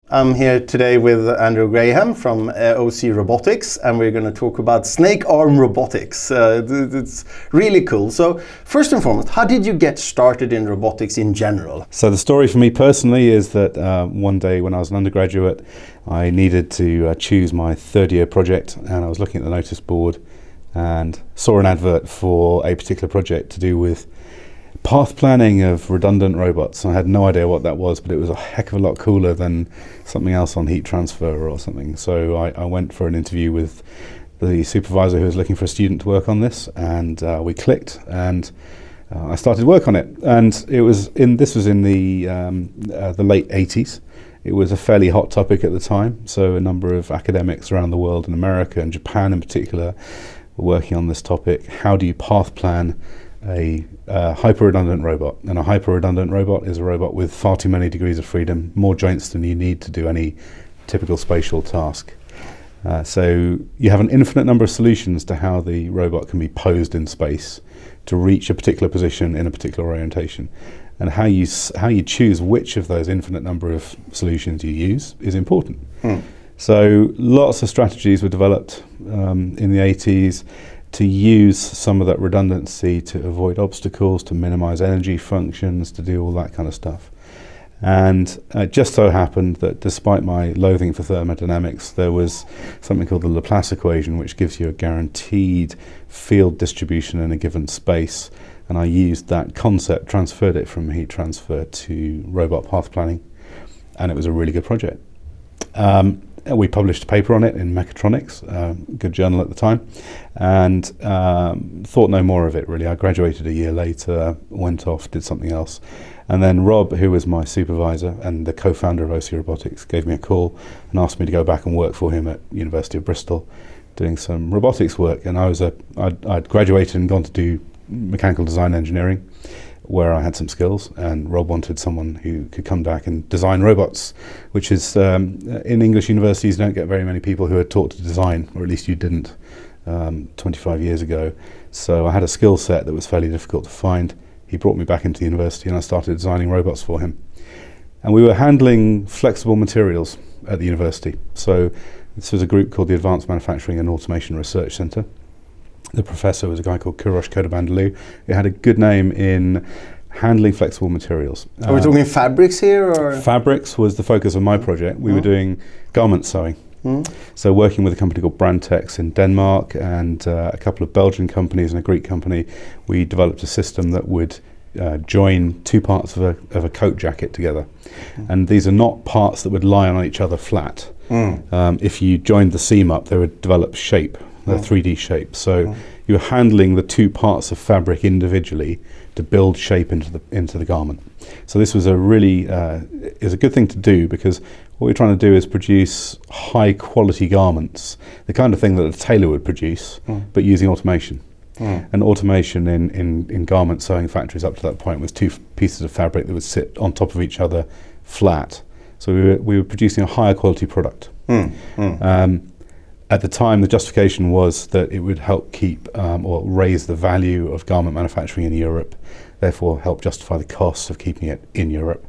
I'm here today with Andrew Graham from OC Robotics, and we're going to talk about Snakearmed robotics. It's really cool. So first and foremost, how did you get started in robotics in general? So the story for me personally is that one day when I was an undergraduate, I needed to choose my third year project, and I was looking at the notice board and saw an advert for a particular project to do with path planning of redundant robots. I had no idea what that was, but it was a heck of a lot cooler than something else on heat transfer or something. So I went for an interview with the supervisor who was looking for a student to work on this, and we clicked, and I started work on it. And this was in the late 80s. It was a fairly hot topic at the time, so a number of academics around the world, in America and Japan in particular, were working on this topic. How do you path plan a hyper-redundant robot? And a hyper-redundant robot is a robot with far too many degrees of freedom, more joints than you need to do any typical spatial task. So you have an infinite number of solutions to how the robot can be posed in space to reach a particular position in a particular orientation. And how you choose which of those infinite number of solutions you use is important. So lots of strategies were developed in the 80s to use some of that redundancy to avoid obstacles, to minimize energy functions, to do all that kind of stuff. And it just so happened that despite my loathing for thermodynamics, there was something called the Laplace equation, which gives you a guaranteed field distribution in a given space. And I used that concept, transferred it from heat transfer to robot path planning, and it was a really good project. We published a paper on it in Mechatronics, good journal at the time, and thought no more of it really. I graduated a year later, went off, did something else. And then Rob, who was my supervisor and the co-founder of OC Robotics, gave me a call and asked me to go back and work for him at University of Bristol, doing some robotics work. And I'd graduated and gone to do mechanical design engineering, where I had some skills, and Rob wanted someone who could come back and design robots, which is, in English universities, you don't get very many people who are taught to design, or at least you didn't 25 years ago. So I had a skill set that was fairly difficult to find. He brought me back into the university and I started designing robots for him. And we were handling flexible materials at the university. So this was a group called the Advanced Manufacturing and Automation Research Centre. The professor was a guy called Kourosh Kodabandalou. He had a good name in handling flexible materials. Are we talking fabrics here? Or? Fabrics was the focus of my project. We were doing garment sewing. So working with a company called Brantex in Denmark and a couple of Belgian companies and a Greek company, we developed a system that would join two parts of a coat jacket together. And these are not parts that would lie on each other flat. If you joined the seam up, they would develop shape. They're 3D shapes. So you're handling the two parts of fabric individually to build shape into the garment. So this was a really is a good thing to do, because what we're trying to do is produce high quality garments, the kind of thing that a tailor would produce, but using automation. And automation in garment sewing factories up to that point was two pieces of fabric that would sit on top of each other flat. So we were producing a higher quality product. At the time, the justification was that it would help keep or raise the value of garment manufacturing in Europe, therefore help justify the costs of keeping it in Europe.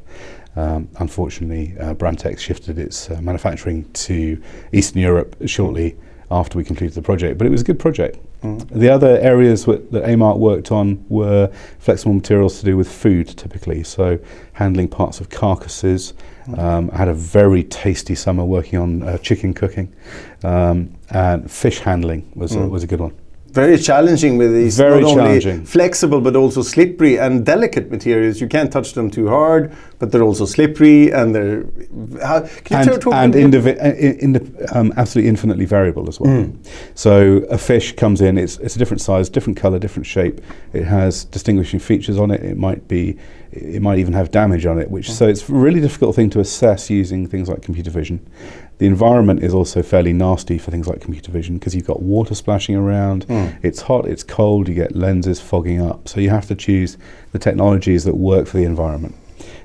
Unfortunately, Brantex shifted its manufacturing to Eastern Europe shortly after we completed the project, but it was a good project. The other areas that AMART worked on were flexible materials to do with food, typically, so handling parts of carcasses. I had a very tasty summer working on chicken cooking, and fish handling was a good one. Very challenging with these, very not challenging. Only flexible but also slippery and delicate materials. You can't touch them too hard, but they're also slippery, and they're absolutely infinitely variable as well. So a fish comes in, it's a different size, different color, different shape. It has distinguishing features on it. It might even have damage on it, so it's a really difficult thing to assess using things like computer vision. The environment is also fairly nasty for things like computer vision, because you've got water splashing around, it's hot, it's cold, you get lenses fogging up. So you have to choose the technologies that work for the environment.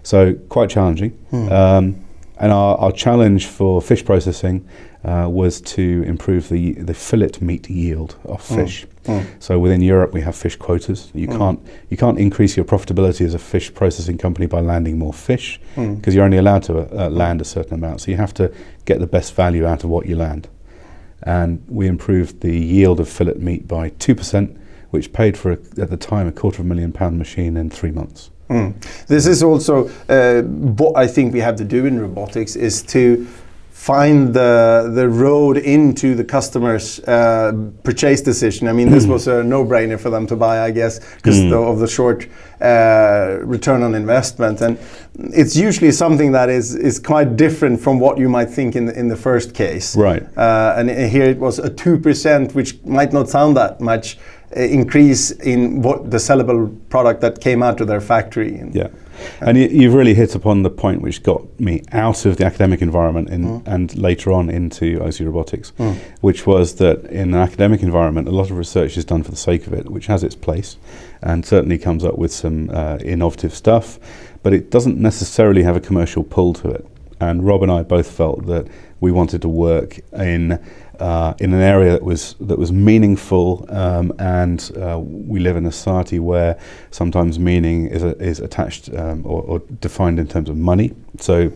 So quite challenging. And our challenge for fish processing was to improve the fillet meat yield of fish. So within Europe, we have fish quotas. You can't increase your profitability as a fish processing company by landing more fish, because you're only allowed to land a certain amount. So you have to get the best value out of what you land. And we improved the yield of fillet meat by 2%, which paid for, at the time, a £250,000 machine in 3 months. This is also what I think we have to do in robotics, is to find the road into the customer's purchase decision. I mean, this was a no-brainer for them to buy, I guess, because of the short return on investment. And it's usually something that is quite different from what you might think in the first case. Right. And here it was a 2%, which might not sound that much, increase in what the sellable product that came out of their factory. Yeah. And you've really hit upon the point which got me out of the academic environment and later on into OC Robotics, which was that in an academic environment, a lot of research is done for the sake of it, which has its place and certainly comes up with some innovative stuff, but it doesn't necessarily have a commercial pull to it. And Rob and I both felt that we wanted to work in an area that was meaningful, and we live in a society where sometimes meaning is attached or defined in terms of money. So,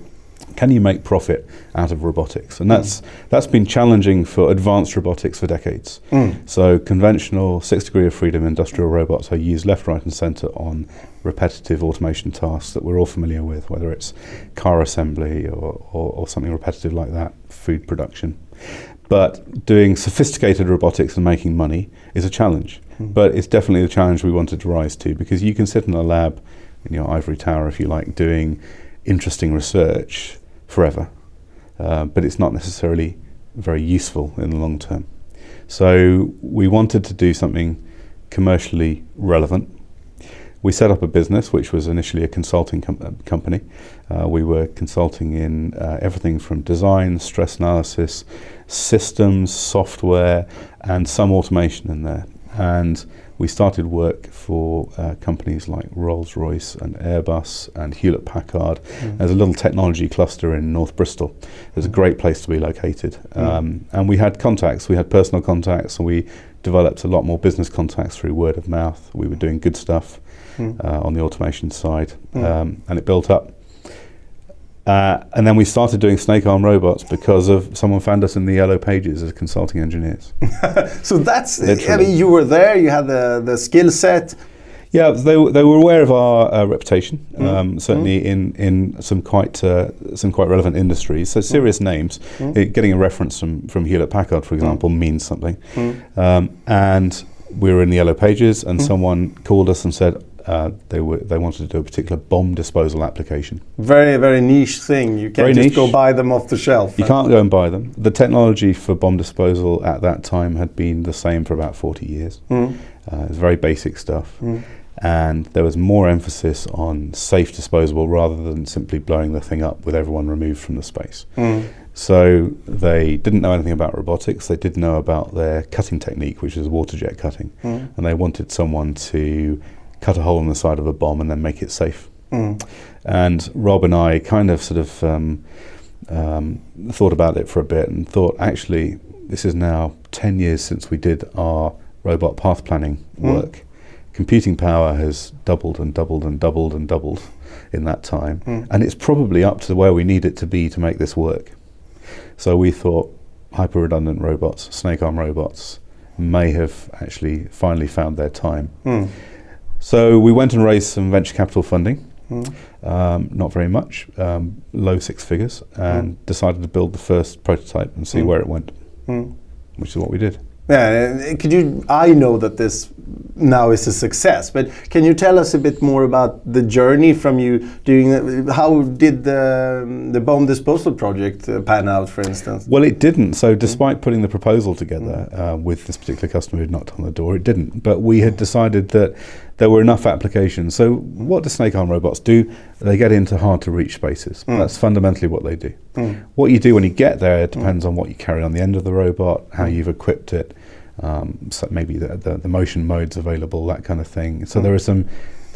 can you make profit out of robotics? And that's been challenging for advanced robotics for decades. So, conventional 6 degree of freedom industrial robots are used left, right, and centre on repetitive automation tasks that we're all familiar with, whether it's car assembly or something repetitive like that, food production. But doing sophisticated robotics and making money is a challenge. But it's definitely the challenge we wanted to rise to, because you can sit in a lab in your ivory tower, if you like, doing interesting research forever. But it's not necessarily very useful in the long term. So we wanted to do something commercially relevant. We set up a business which was initially a consulting company. We were consulting in everything from design, stress analysis, systems, software, and some automation in there. And we started work for companies like Rolls-Royce and Airbus and Hewlett-Packard. There's a little technology cluster in North Bristol. It's a great place to be located. And we had contacts, we had personal contacts, and we developed a lot more business contacts through word of mouth. We were doing good stuff on the automation side, and it built up. And then we started doing Snakearmed robots because of someone found us in the yellow pages as consulting engineers. So that's, literally. I mean, you were there, you had the skill set. Yeah, they were aware of our reputation, certainly in some quite relevant industries. So serious names. Getting a reference from Hewlett-Packard, for example, means something. And we were in the yellow pages, and someone called us and said they wanted to do a particular bomb disposal application. Very, very niche thing. You can't just go buy them off the shelf. You can't go and buy them. The technology for bomb disposal at that time had been the same for about 40 years. It was very basic stuff. And there was more emphasis on safe disposal rather than simply blowing the thing up with everyone removed from the space. So they didn't know anything about robotics. They did know about their cutting technique, which is water jet cutting. And they wanted someone to cut a hole in the side of a bomb and then make it safe. And Rob and I kind of sort of thought about it for a bit and thought, actually, this is now 10 years since we did our robot path planning work. Computing power has doubled and doubled and doubled and doubled in that time. And it's probably up to where we need it to be to make this work. So we thought hyper-redundant robots, Snakearmed robots, may have actually finally found their time. So we went and raised some venture capital funding, not very much, low 6 figures, and decided to build the first prototype and see where it went, which is what we did. Yeah, I know that this now is a success, but can you tell us a bit more about the journey from you doing it? How did the bomb disposal project pan out, for instance? Well, it didn't. So despite putting the proposal together with this particular customer who knocked on the door, it didn't. But we had decided that there were enough applications. So what do Snakearmed robots do? They get into hard to reach spaces. That's fundamentally what they do. What you do when you get there depends on what you carry on the end of the robot, how you've equipped it, so maybe the motion modes available, that kind of thing. So there are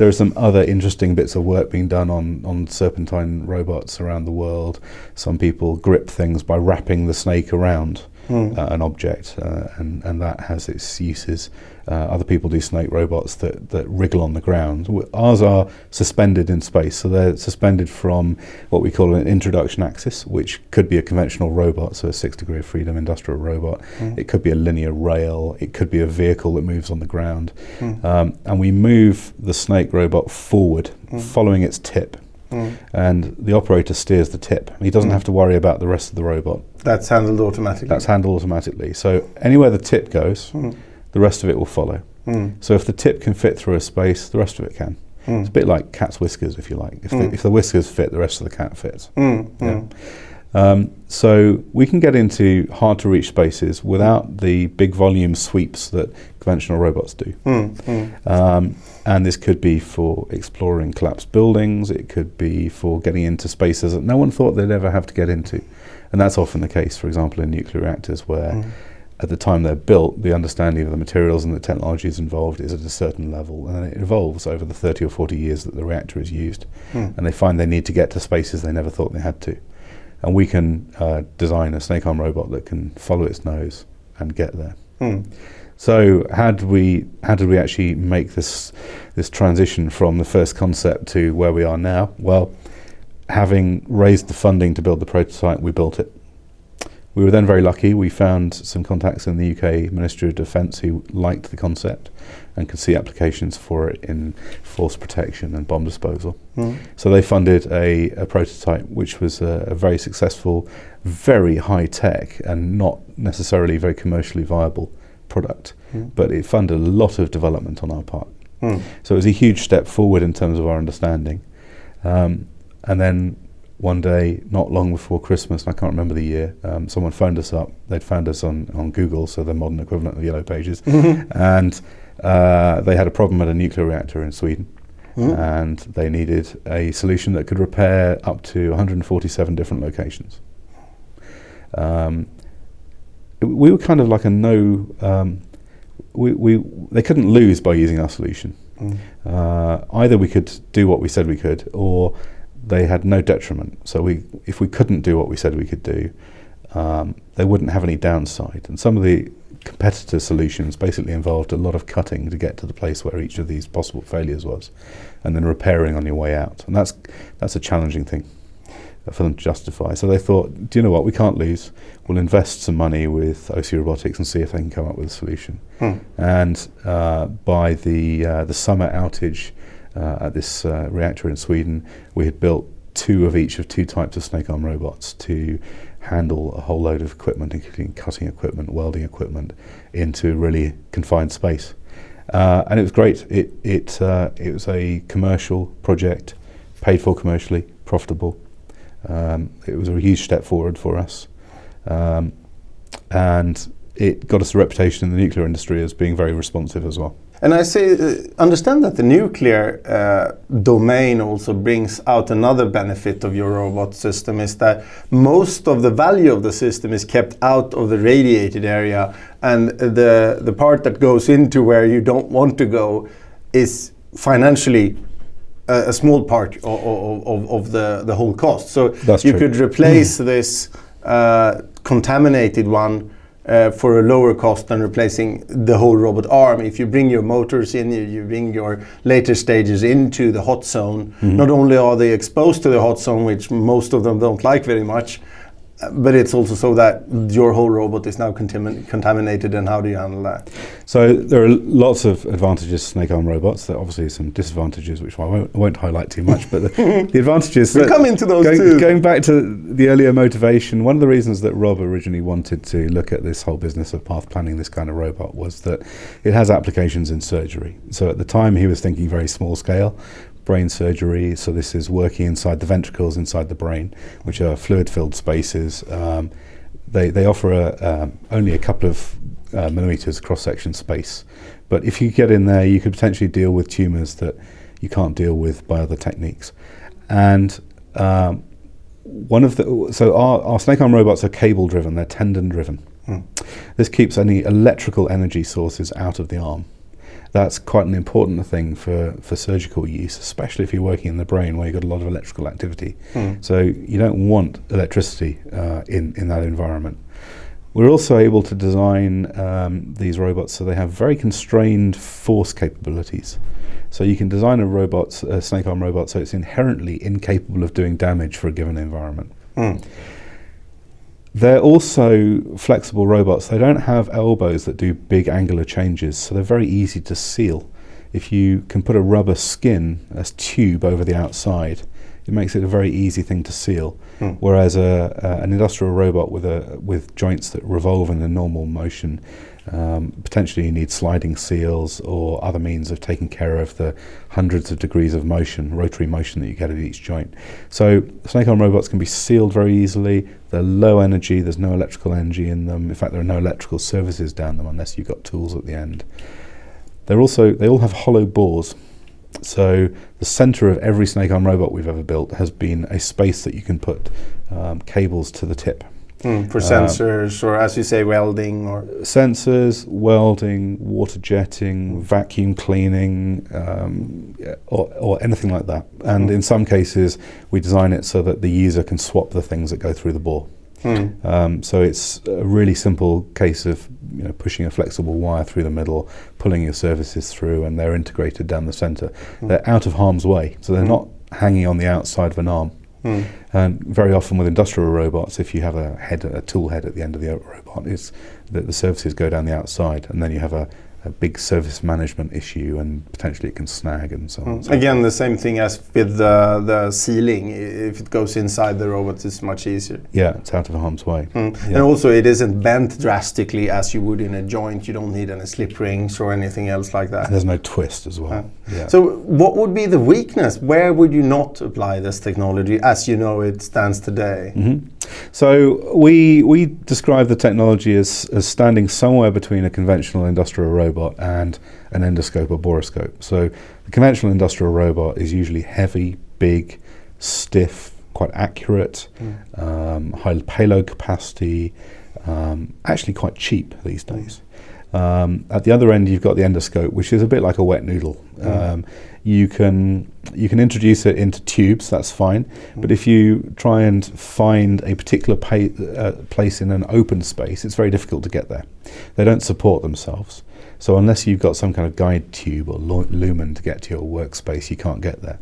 there are some other interesting bits of work being done on serpentine robots around the world. Some people grip things by wrapping the snake around an object, and that has its uses. Other people do snake robots that wriggle on the ground. Ours are suspended in space, so they're suspended from what we call an introduction axis, which could be a conventional robot, so a 6 degree of freedom industrial robot. It could be a linear rail. It could be a vehicle that moves on the ground. And we move the snake robot forward, following its tip. And the operator steers the tip. He doesn't have to worry about the rest of the robot. That's handled automatically. That's handled automatically. So anywhere the tip goes, the rest of it will follow. So if the tip can fit through a space, the rest of it can. It's a bit like cat's whiskers, if you like. If the whiskers fit, the rest of the cat fits. So we can get into hard to reach spaces without the big volume sweeps that conventional robots do. And this could be for exploring collapsed buildings. It could be for getting into spaces that no one thought they'd ever have to get into. And that's often the case, for example, in nuclear reactors, where at the time they're built, the understanding of the materials and the technologies involved is at a certain level, and then it evolves over the 30 or 40 years that the reactor is used. And they find they need to get to spaces they never thought they had to. And we can design a Snakearm robot that can follow its nose and get there. So how did we actually make this transition from the first concept to where we are now? Well, having raised the funding to build the prototype, we built it. We were then very lucky. We found some contacts in the UK Ministry of Defence who liked the concept and could see applications for it in force protection and bomb disposal. So they funded a prototype which was a very successful, very high tech and not necessarily very commercially viable product, but it funded a lot of development on our part. So it was a huge step forward in terms of our understanding. And then one day, not long before Christmas, and I can't remember the year, someone phoned us up. They'd found us on Google, so the modern equivalent of Yellow Pages, and they had a problem at a nuclear reactor in Sweden, and they needed a solution that could repair up to 147 different locations. We were kind of like a they couldn't lose by using our solution. Either we could do what we said we could, or they had no detriment. So if we couldn't do what we said we could do, they wouldn't have any downside. And some of the competitor solutions basically involved a lot of cutting to get to the place where each of these possible failures was, and then repairing on your way out. And that's a challenging thing for them to justify. So they thought, do you know what, we can't lose. We'll invest some money with OC Robotics and see if they can come up with a solution. And by the summer outage at this reactor in Sweden, we had built two types of Snakearm robots to handle a whole load of equipment, including cutting equipment, welding equipment, into really confined space. And it was great. It was a commercial project, paid for commercially, profitable. It was a huge step forward for us. And it got us a reputation in the nuclear industry as being very responsive as well. And I understand that the nuclear domain also brings out another benefit of your robot system, is that most of the value of the system is kept out of the radiated area, and the part that goes into where you don't want to go is financially a small part of the whole cost. So That's you true. could replace this contaminated one for a lower cost than replacing the whole robot arm. If you bring your motors in, you bring your later stages into the hot zone, not only are they exposed to the hot zone, which most of them don't like very much, but it's also so that your whole robot is now contaminated, and how do you handle that? So there are lots of advantages to Snakearm robots. There are obviously some disadvantages, which I won't highlight too much, but the advantages... We'll come into those too. Going back to the earlier motivation, one of the reasons that Rob originally wanted to look at this whole business of path planning this kind of robot was that it has applications in surgery. So at the time he was thinking very small scale, brain surgery, so this is working inside the ventricles, inside the brain, which are fluid-filled spaces. They offer only a couple of millimeters cross-section space, but if you get in there, you could potentially deal with tumours that you can't deal with by other techniques. And our Snakearm robots are cable-driven; they're tendon-driven. This keeps any electrical energy sources out of the arm. that's quite an important thing for surgical use, especially if you're working in the brain where you've got a lot of electrical activity. So you don't want electricity in that environment. We're also able to design these robots so they have very constrained force capabilities. So you can design a snake arm robot so it's inherently incapable of doing damage for a given environment. They're also flexible robots. They don't have elbows that do big angular changes, so they're very easy to seal. If you can put a rubber skin, a tube over the outside, it makes it a very easy thing to seal. Whereas an industrial robot with joints that revolve in a normal motion, potentially you need sliding seals or other means of taking care of the hundreds of degrees of motion, rotary motion that you get at each joint. So snake arm robots can be sealed very easily. They're low energy, there's no electrical energy in them. In fact, there are no electrical services down them unless you've got tools at the end. They all have hollow bores. So the center of every snake arm robot we've ever built has been a space that you can put cables to the tip. For sensors, or as you say, welding, or sensors, welding, water jetting, vacuum cleaning, or anything like that. And in some cases, we design it so that the user can swap the things that go through the bore. So it's a really simple case of pushing a flexible wire through the middle, pulling your surfaces through, and they're integrated down the center. They're out of harm's way, so they're not hanging on the outside of an arm. And very often with industrial robots, if you have a tool head at the end of the robot, is that the surfaces go down the outside, and then you have a big surface management issue, and potentially it can snag and so on. Again, the same thing as with the sealing. If it goes inside the robot, it's much easier. Yeah, it's out of harm's way. And also, it isn't bent drastically as you would in a joint. You don't need any slip rings or anything else like that. And there's no twist as well. So what would be the weakness? Where would you not apply this technology as you know it stands today? So we describe the technology as standing somewhere between a conventional industrial robot and an endoscope or borescope. So the conventional industrial robot is usually heavy, big, stiff, quite accurate, high payload capacity, actually quite cheap these days. At the other end, you've got the endoscope, which is a bit like a wet noodle. You can introduce it into tubes, that's fine. But if you try and find a particular place in an open space, it's very difficult to get there. They don't support themselves. So unless you've got some kind of guide tube or lumen to get to your workspace, you can't get there.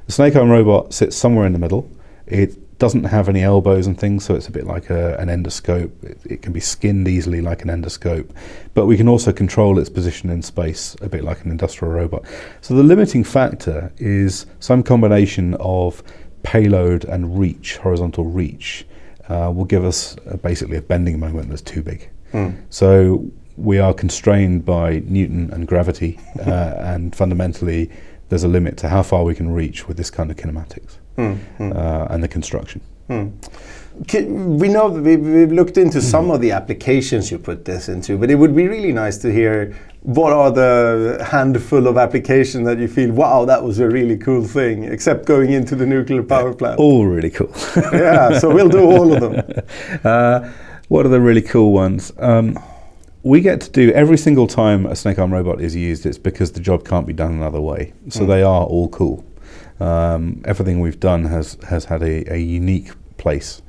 The snake arm robot sits somewhere in the middle. It doesn't have any elbows and things, so it's a bit like an endoscope. It can be skinned easily like an endoscope, but we can also control its position in space a bit like an industrial robot. So the limiting factor is some combination of payload and reach, horizontal reach, will give us basically a bending moment that's too big. So we are constrained by Newton and gravity, and fundamentally there's a limit to how far we can reach with this kind of kinematics. And the construction. We know that we've looked into some of the applications you put this into, but it would be really nice to hear what are the handful of applications that you feel, wow, that was a really cool thing, except going into the nuclear power plant. All really cool. Yeah, so we'll do all of them. What are the really cool ones? We get to do every single time a snake arm robot is used, it's because the job can't be done another way. So they are all cool. Everything we've done has had a unique place.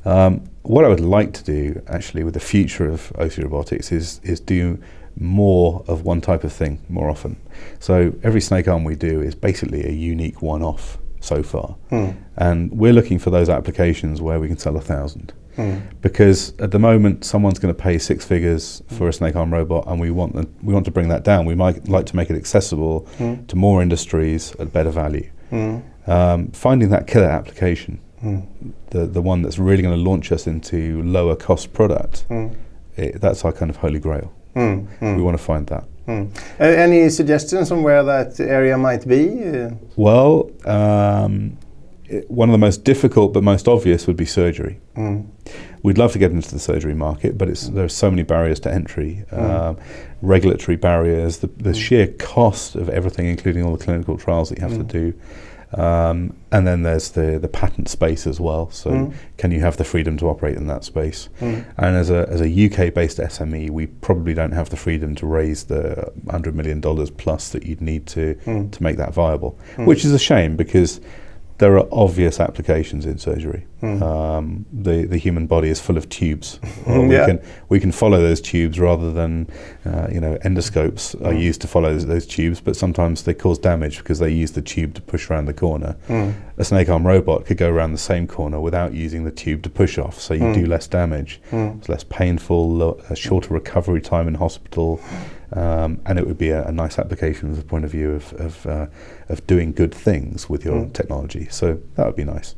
What I would like to do actually with the future of OC Robotics is do more of one type of thing more often. So every snake arm we do is basically a unique one-off so far. And we're looking for those applications where we can sell 1,000. Because at the moment someone's going to pay 6 figures for a snake arm robot, and we want to bring that down. We might like to make it accessible to more industries at better value. Finding that killer application, the one that's really going to launch us into lower cost product, that's our kind of holy grail. We want to find that. Any suggestions on where that area might be? Well, one of the most difficult but most obvious would be surgery. We'd love to get into the surgery market, but there are so many barriers to entry, regulatory barriers, the sheer cost of everything, including all the clinical trials that you have to do, And then there's the patent space as well. So can you have the freedom to operate in that space? And as a UK-based SME, we probably don't have the freedom to raise the $100 million plus that you'd need to make that viable, which is a shame because there are obvious applications in surgery. The human body is full of tubes. We can follow those tubes rather than, endoscopes are used to follow those tubes, but sometimes they cause damage because they use the tube to push around the corner. A snake arm robot could go around the same corner without using the tube to push off, so you do less damage. It's less painful, a shorter recovery time in hospital. And it would be a nice application from the point of view of doing good things with your technology. So that would be nice.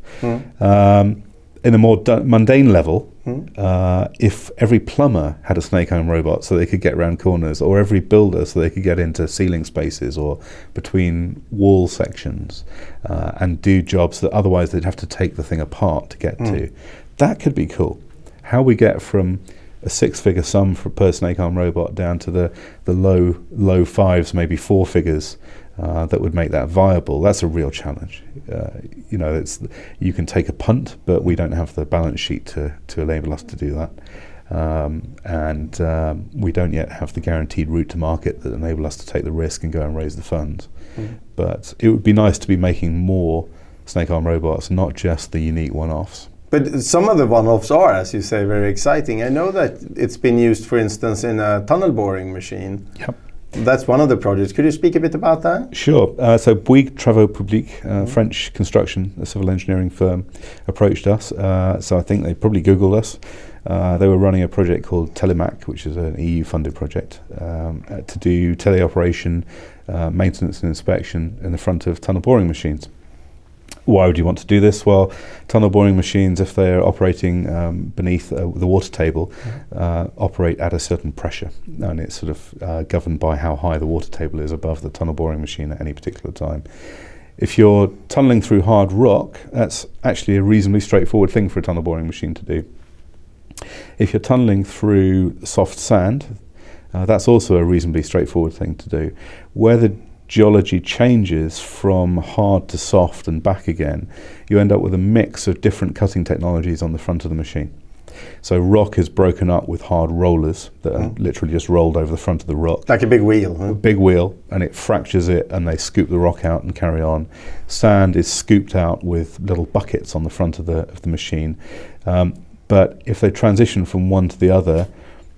In a more mundane level, if every plumber had a snake arm robot so they could get around corners, or every builder so they could get into ceiling spaces or between wall sections and do jobs that otherwise they'd have to take the thing apart to get to, that could be cool. How we get from a six-figure sum for per snake arm robot down to the low fives, maybe four figures, that would make that viable. That's a real challenge. You can take a punt, but we don't have the balance sheet to enable us to do that. And we don't yet have the guaranteed route to market that enable us to take the risk and go and raise the funds. But it would be nice to be making more snake arm robots, not just the unique one-offs. But some of the one-offs are, as you say, very exciting. I know that it's been used, for instance, in a tunnel boring machine. Yep. That's one of the projects. Could you speak a bit about that? Sure. So Bouygues Travaux Publics, French construction, a civil engineering firm, approached us. So I think they probably Googled us. They were running a project called Telemac, which is an EU-funded project, to do teleoperation, maintenance and inspection in the front of tunnel boring machines. Why would you want to do this? Well, tunnel boring machines, if they're operating beneath the water table, operate at a certain pressure, and it's sort of governed by how high the water table is above the tunnel boring machine at any particular time. If you're tunneling through hard rock, that's actually a reasonably straightforward thing for a tunnel boring machine to do. If you're tunneling through soft sand, that's also a reasonably straightforward thing to do. Where the geology changes from hard to soft and back again, you end up with a mix of different cutting technologies on the front of the machine. So rock is broken up with hard rollers that are literally just rolled over the front of the rock. Like a big wheel. Huh? A big wheel, and it fractures it and they scoop the rock out and carry on. Sand is scooped out with little buckets on the front of the machine. But if they transition from one to the other,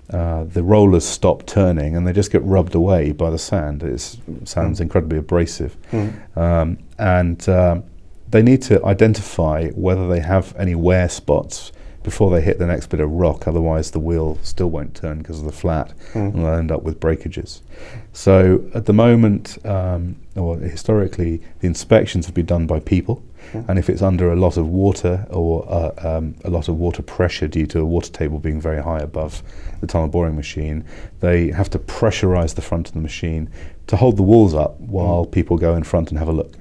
the rollers stop turning and they just get rubbed away by the sand. Sand's incredibly abrasive. And they need to identify whether they have any wear spots before they hit the next bit of rock, otherwise the wheel still won't turn because of the flat, and they'll end up with breakages. So at the moment, or historically, the inspections have been done by people, and if it's under a lot of water or a lot of water pressure due to a water table being very high above the tunnel boring machine, they have to pressurize the front of the machine to hold the walls up while people go in front and have a look.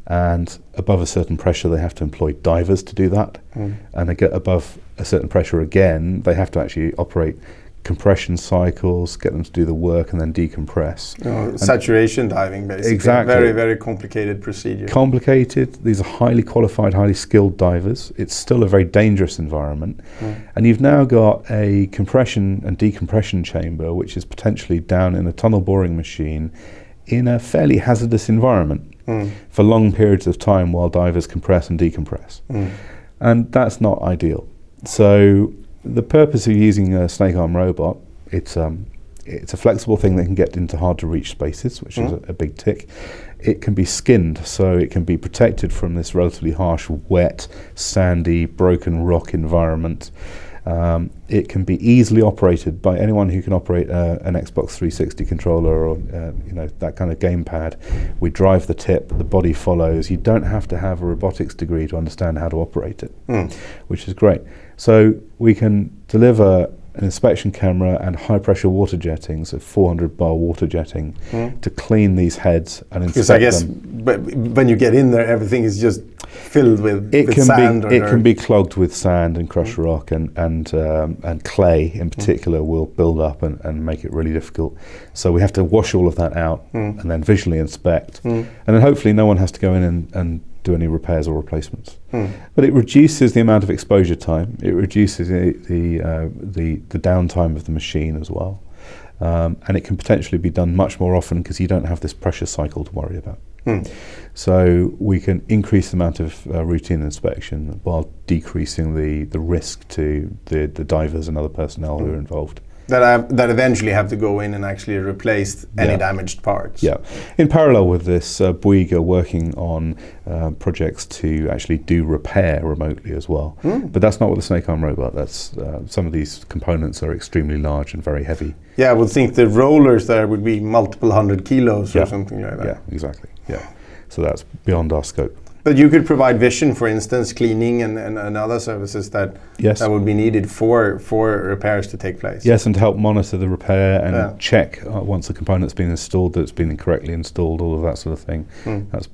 And above a certain pressure they have to employ divers to do that, and they get above a certain pressure again, they have to actually operate compression cycles, get them to do the work and then decompress. Saturation diving, basically. Exactly. Very, very complicated procedure. Complicated. These are highly qualified, highly skilled divers. It's still a very dangerous environment. And you've now got a compression and decompression chamber which is potentially down in a tunnel boring machine in a fairly hazardous environment for long periods of time while divers compress and decompress. And that's not ideal. So the purpose of using a snake arm robot, it's a flexible thing that can get into hard to reach spaces, which is a big tick. It can be skinned, so it can be protected from this relatively harsh, wet, sandy, broken rock environment. It can be easily operated by anyone who can operate an Xbox 360 controller or that kind of gamepad. We drive the tip, the body follows. You don't have to have a robotics degree to understand how to operate it, which is great. So we can deliver an inspection camera and high pressure water jetting, so 400 bar water jetting, to clean these heads and inspect them. Because I guess when you get in there, everything is just filled with sand. It can be clogged with sand and crushed rock, and clay in particular will build up and make it really difficult. So we have to wash all of that out and then visually inspect, and then hopefully no one has to go in and do any repairs or replacements. But it reduces the amount of exposure time. It reduces the downtime of the machine as well, and it can potentially be done much more often because you don't have this pressure cycle to worry about. So we can increase the amount of routine inspection while decreasing the risk to the divers and other personnel who are involved. That eventually have to go in and actually replace any damaged parts. Yeah. In parallel with this, Bouygues are working on projects to actually do repair remotely as well. But that's not with the Snakearm robot. That's some of these components are extremely large and very heavy. Yeah, I would think the rollers there would be multiple 100 kilos or something like that. Yeah, exactly. Yeah. So that's beyond our scope. But you could provide vision, for instance, cleaning and other services that would be needed for repairs to take place. Yes, and to help monitor the repair and check once the component's been installed that it's been correctly installed, all of that sort of thing.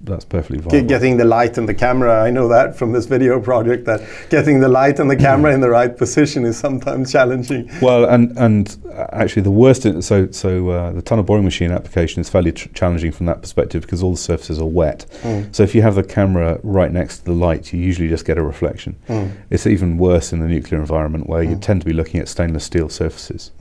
That's perfectly viable. Getting the light and the camera, I know that from this video project, that getting the light and the camera in the right position is sometimes challenging. Well, and actually the worst, the tunnel boring machine application is fairly challenging from that perspective because all the surfaces are wet. So if you have the camera right next to the light, you usually just get a reflection. It's even worse in the nuclear environment where you tend to be looking at stainless steel surfaces.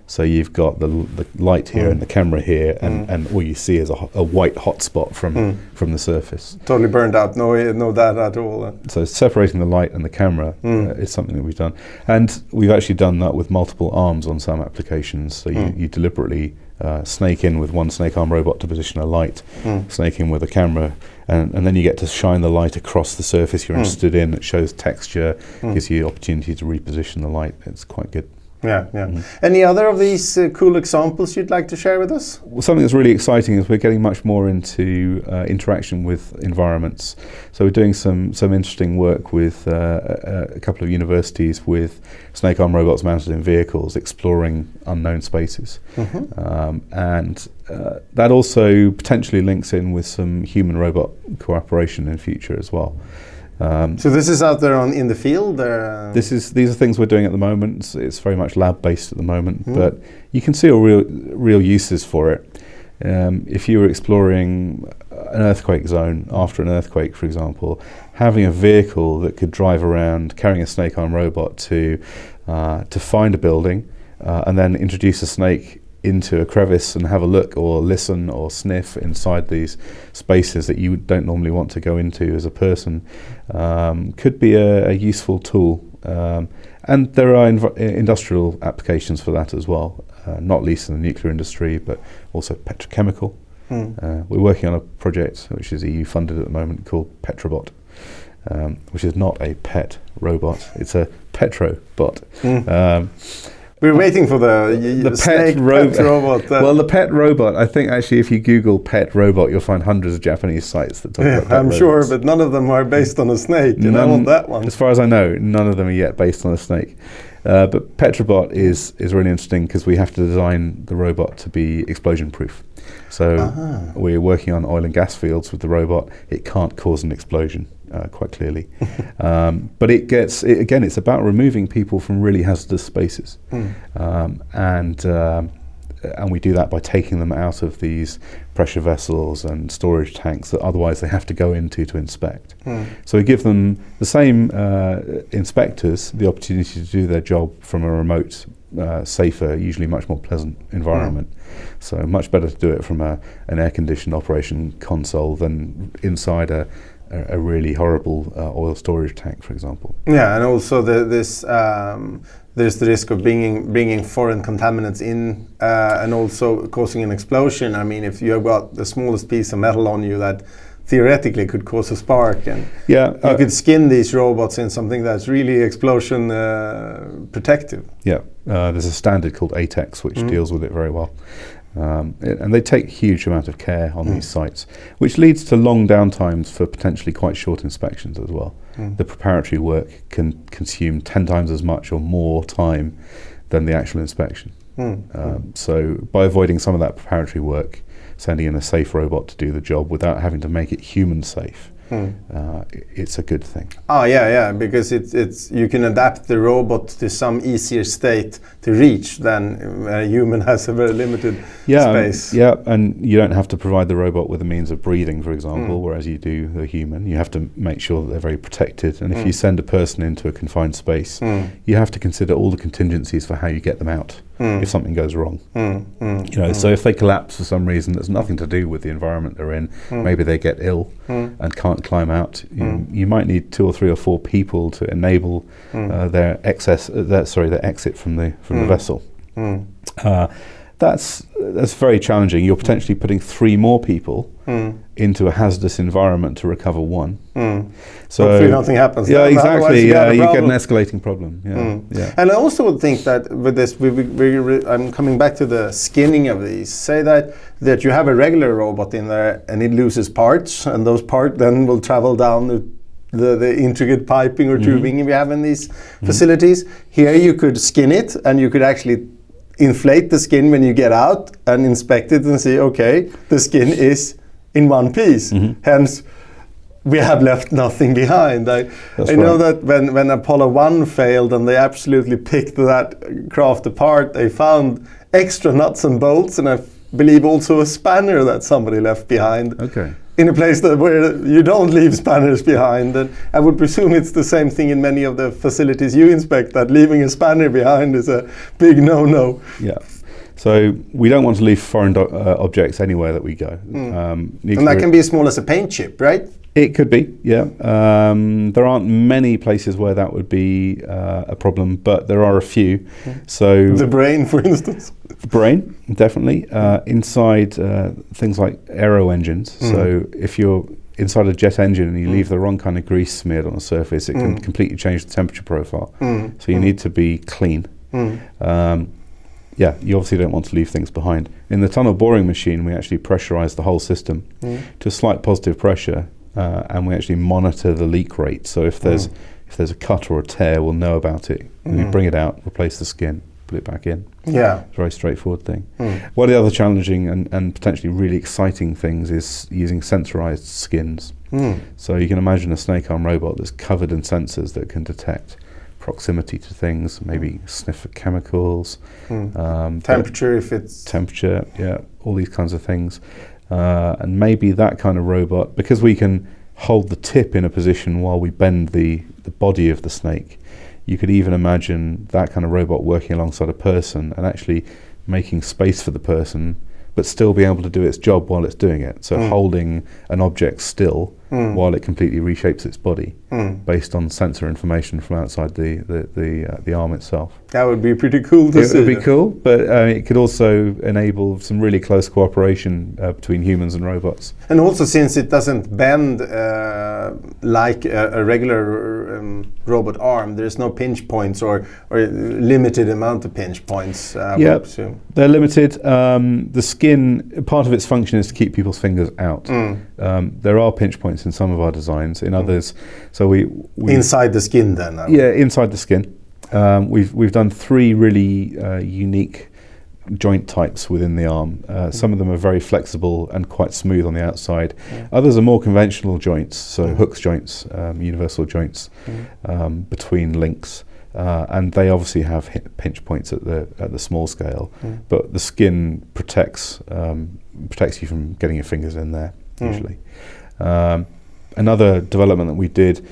So you've got the light here and the camera here, and all you see is a white hot spot from the surface. Totally burned out, no that at all. So separating the light and the camera is something that we've done. And we've actually done that with multiple arms on some applications. So you deliberately snake in with one Snakearm robot to position a light, snake in with a camera, and then you get to shine the light across the surface you're interested in. It shows texture, gives you the opportunity to reposition the light. It's quite good. Yeah. Any other of these cool examples you'd like to share with us? Well, something that's really exciting is we're getting much more into interaction with environments. So we're doing some interesting work with a couple of universities with Snakearm robots mounted in vehicles, exploring unknown spaces. And that also potentially links in with some human-robot cooperation in future as well. So this is out there in the field? These are things we're doing at the moment. It's very much lab-based at the moment, but you can see real uses for it. If you were exploring an earthquake zone after an earthquake, for example, having a vehicle that could drive around carrying a Snakearm robot to find a building and then introduce a snake into a crevice and have a look or listen or sniff inside these spaces that you don't normally want to go into as a person could be a useful tool. And there are industrial applications for that as well, not least in the nuclear industry, but also petrochemical. We're working on a project which is EU funded at the moment called Petrobot, which is not a pet robot, it's a petrobot. We're waiting for the pet robot. Well, the pet robot, I think actually if you Google pet robot, you'll find hundreds of Japanese sites that talk about pet robots. Sure, but none of them are based on a snake, and I want that one. As far as I know, none of them are yet based on a snake. But Petrobot is really interesting because we have to design the robot to be explosion proof. So we're working on oil and gas fields with the robot. It can't cause an explosion, quite clearly. But again, it's about removing people from really hazardous spaces. And we do that by taking them out of these pressure vessels and storage tanks that otherwise they have to go into to inspect. So we give them, the same inspectors, the opportunity to do their job from a remote, safer, usually much more pleasant environment. So much better to do it from an air-conditioned operation console than inside a really horrible oil storage tank, for example. Yeah, and also there's the risk of bringing foreign contaminants in and also causing an explosion. I mean, if you have got the smallest piece of metal on you that theoretically could cause a spark, and you could skin these robots in something that's really explosion protective. Yeah, there's a standard called ATEX which deals with it very well. And they take a huge amount of care on these sites, which leads to long downtimes for potentially quite short inspections as well. The preparatory work can consume 10 times as much or more time than the actual inspection. So by avoiding some of that preparatory work, sending in a safe robot to do the job without having to make it human safe, it's a good thing. Oh yeah, because it's you can adapt the robot to some easier state to reach than a human has a very limited space. Yeah, and you don't have to provide the robot with a means of breathing, for example, whereas you do the human. You have to make sure that they're very protected, and if you send a person into a confined space, you have to consider all the contingencies for how you get them out if something goes wrong. So if they collapse for some reason that's nothing to do with the environment they're in, maybe they get ill and can't climb out, you might need 2 or 3 or 4 people to enable their exit from the vessel. That's very challenging. You're potentially putting 3 more people into a hazardous environment to recover 1. So hopefully nothing happens. Yeah, exactly. Yeah, you get an escalating problem. Yeah. And I also would think that with this, I'm coming back to the skinning of these. Say that you have a regular robot in there and it loses parts, and those parts then will travel down the intricate piping or tubing we have in these facilities. Here you could skin it, and you could actually inflate the skin when you get out and inspect it and see, okay, the skin is in one piece. Hence, we have left nothing behind. I know that when Apollo 1 failed and they absolutely picked that craft apart, they found extra nuts and bolts, and I believe also a spanner that somebody left behind. Okay. In a place where you don't leave spanners behind. And I would presume it's the same thing in many of the facilities you inspect, that leaving a spanner behind is a big no-no. Yeah. So we don't want to leave foreign objects anywhere that we go. And that can be as small as a paint chip, right? It could be, yeah. There aren't many places where that would be a problem, but there are a few. So the brain, for instance. Brain, definitely. Inside things like aero engines. So if you're inside a jet engine and you leave the wrong kind of grease smeared on the surface, it can completely change the temperature profile. So you need to be clean. You obviously don't want to leave things behind. In the tunnel boring machine, we actually pressurize the whole system to a slight positive pressure, and we actually monitor the leak rate. So if there's a cut or a tear, we'll know about it. We bring it out, replace the skin, put it back in. Yeah. It's a very straightforward thing. One of the other challenging and potentially really exciting things is using sensorized skins. So you can imagine a Snakearmed robot that's covered in sensors that can detect proximity to things, maybe sniff for chemicals. Temperature, if it's... Temperature, yeah, all these kinds of things. And maybe that kind of robot, because we can hold the tip in a position while we bend the body of the snake, you could even imagine that kind of robot working alongside a person and actually making space for the person, but still be able to do its job while it's doing it. So holding an object still while it completely reshapes its body based on sensor information from outside the arm itself. That would be pretty cool to see. It would be cool, but it could also enable some really close cooperation between humans and robots. And also, since it doesn't bend like a regular robot arm, there's no pinch points or limited amount of pinch points, I would presume. They're limited. The skin, part of its function is to keep people's fingers out. There are pinch points in some of our designs, in others. So we inside the skin then? Inside the skin. We've done 3 really unique joint types within the arm. Some of them are very flexible and quite smooth on the outside. Others are more conventional joints, so hooks joints, universal joints between links. And they obviously have pinch points at the small scale, but the skin protects you from getting your fingers in there usually. Another development that we did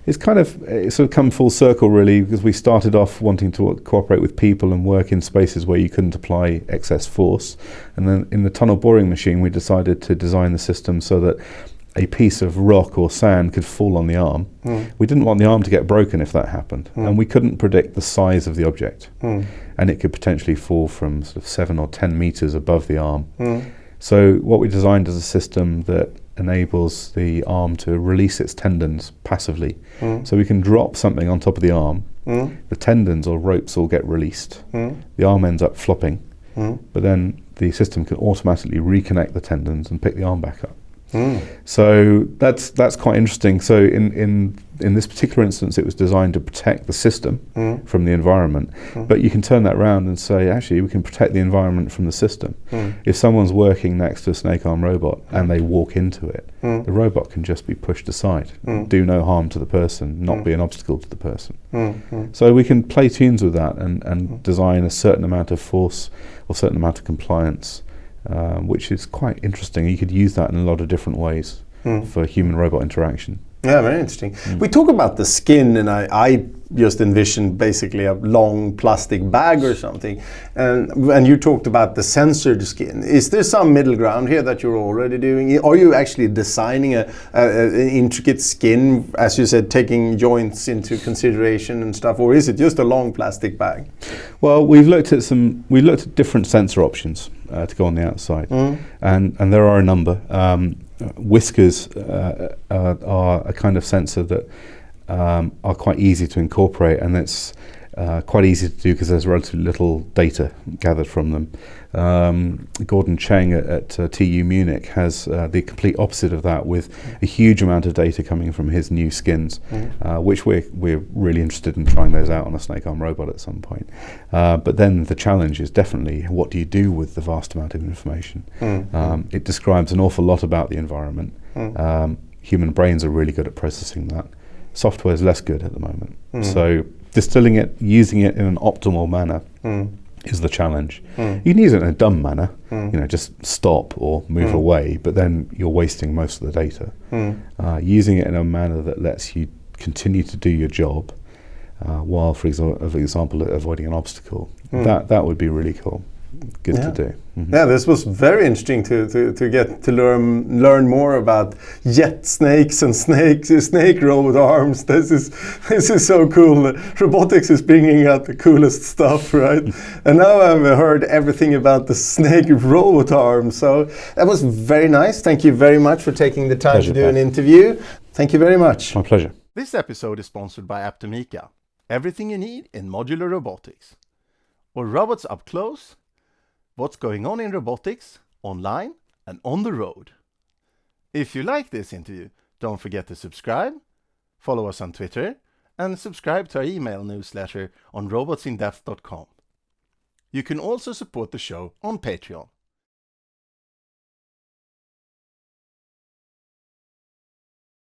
is it's sort of come full circle really, because we started off wanting to cooperate with people and work in spaces where you couldn't apply excess force, and then in the tunnel boring machine we decided to design the system so that a piece of rock or sand could fall on the arm. We didn't want the arm to get broken if that happened, and we couldn't predict the size of the object, and it could potentially fall from sort of 7 or 10 meters above the arm. So what we designed is a system that enables the arm to release its tendons passively. So we can drop something on top of the arm, the tendons or ropes all get released, the arm ends up flopping, but then the system can automatically reconnect the tendons and pick the arm back up. So that's quite interesting. So in in this particular instance, it was designed to protect the system from the environment. But you can turn that around and say, actually, we can protect the environment from the system. If someone's working next to a snake-arm robot and they walk into it, the robot can just be pushed aside, do no harm to the person, not be an obstacle to the person. So we can play tunes with that and design a certain amount of force or certain amount of compliance, which is quite interesting. You could use that in a lot of different ways for human-robot interaction. Yeah, very interesting. We talk about the skin, and I just envisioned basically a long plastic bag or something. And you talked about the censored skin. Is there some middle ground here that you're already doing? Are you actually designing an intricate skin, as you said, taking joints into consideration and stuff, or is it just a long plastic bag? Well, we've looked at different sensor options to go on the outside, and there are a number. Whiskers are a kind of sensor that are quite easy to incorporate, and it's quite easy to do because there's relatively little data gathered from them. Gordon Cheng at TU Munich has the complete opposite of that, with a huge amount of data coming from his new skins, which we're really interested in trying those out on a snake-arm robot at some point. But then the challenge is definitely, what do you do with the vast amount of information? It describes an awful lot about the environment. Human brains are really good at processing that. Software is less good at the moment. So distilling it, using it in an optimal manner is the challenge. You can use it in a dumb manner, just stop or move away, but then you're wasting most of the data. Using it in a manner that lets you continue to do your job while, for example, avoiding an obstacle, that would be really cool. Good to do. Yeah, this was very interesting to get to learn more about jet snakes and snake robot arms. This is so cool. Robotics is bringing out the coolest stuff, right? And now I've heard everything about the snake robot arm. So that was very nice. Thank you very much for taking the time to do an interview. Thank you very much. My pleasure. This episode is sponsored by Aptomica. Everything you need in modular robotics. Or robots up close. What's going on in robotics, online and on the road. If you like this interview, don't forget to subscribe, follow us on Twitter, and subscribe to our email newsletter on robotsinDepth.com. You can also support the show on Patreon.